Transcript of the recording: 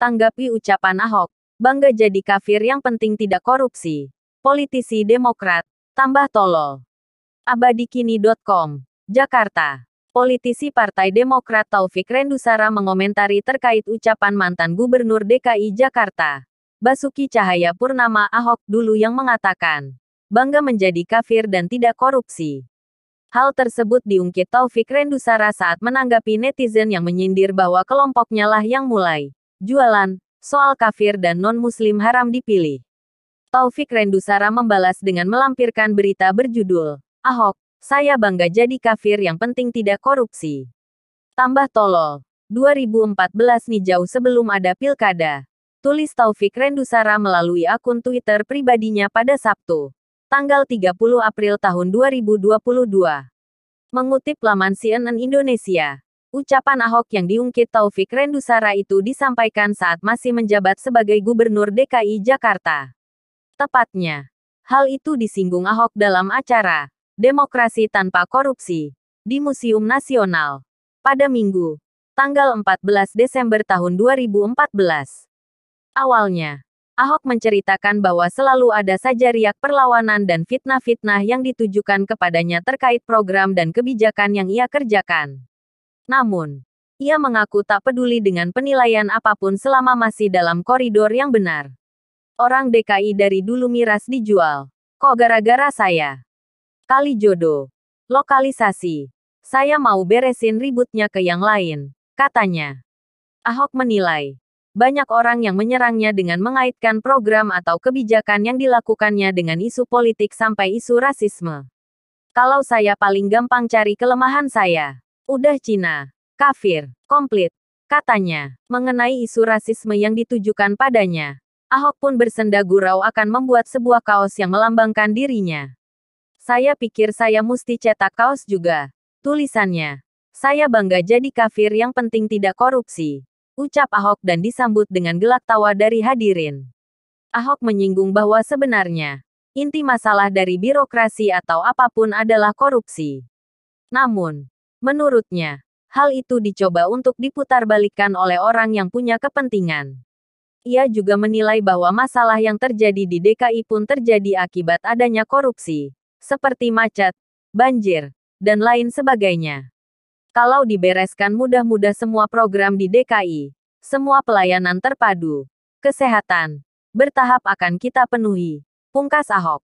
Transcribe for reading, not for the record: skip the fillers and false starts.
Tanggapi ucapan Ahok, bangga jadi kafir yang penting tidak korupsi. Politisi Demokrat, tambah tolol. Abadikini.com, Jakarta. Politisi Partai Demokrat Taufik Rendusara mengomentari terkait ucapan mantan Gubernur DKI Jakarta, Basuki Cahayapurnama Ahok dulu yang mengatakan, bangga menjadi kafir dan tidak korupsi. Hal tersebut diungkit Taufik Rendusara saat menanggapi netizen yang menyindir bahwa kelompoknya lah yang mulai jualan soal kafir dan non-muslim haram dipilih. Taufik Rendusara membalas dengan melampirkan berita berjudul, Ahok, saya bangga jadi kafir yang penting tidak korupsi. Tambah tolol. 2014 nih jauh sebelum ada pilkada. Tulis Taufik Rendusara melalui akun Twitter pribadinya pada Sabtu, tanggal 30 April tahun 2022. Mengutip laman CNN Indonesia, ucapan Ahok yang diungkit Taufik Rendusara itu disampaikan saat masih menjabat sebagai Gubernur DKI Jakarta. Tepatnya, hal itu disinggung Ahok dalam acara Demokrasi Tanpa Korupsi di Museum Nasional pada Minggu, tanggal 14 Desember tahun 2014. Awalnya, Ahok menceritakan bahwa selalu ada saja riak perlawanan dan fitnah-fitnah yang ditujukan kepadanya terkait program dan kebijakan yang ia kerjakan. Namun, ia mengaku tak peduli dengan penilaian apapun selama masih dalam koridor yang benar. Orang DKI dari dulu miras dijual. Kok gara-gara saya? Kali jodoh. Lokalisasi. Saya mau beresin ributnya ke yang lain, katanya. Ahok menilai, banyak orang yang menyerangnya dengan mengaitkan program atau kebijakan yang dilakukannya dengan isu politik sampai isu rasisme. Kalau saya paling gampang cari kelemahan saya. Udah Cina, kafir, komplit, katanya. Mengenai isu rasisme yang ditujukan padanya, Ahok pun bersenda gurau akan membuat sebuah kaos yang melambangkan dirinya. Saya pikir saya mesti cetak kaos juga. Tulisannya, saya bangga jadi kafir yang penting tidak korupsi, ucap Ahok dan disambut dengan gelak tawa dari hadirin. Ahok menyinggung bahwa sebenarnya, inti masalah dari birokrasi atau apapun adalah korupsi. Namun, menurutnya, hal itu dicoba untuk diputarbalikkan oleh orang yang punya kepentingan. Ia juga menilai bahwa masalah yang terjadi di DKI pun terjadi akibat adanya korupsi, seperti macet, banjir, dan lain sebagainya. Kalau dibereskan mudah-mudah semua program di DKI, semua pelayanan terpadu, kesehatan, bertahap akan kita penuhi, pungkas Ahok.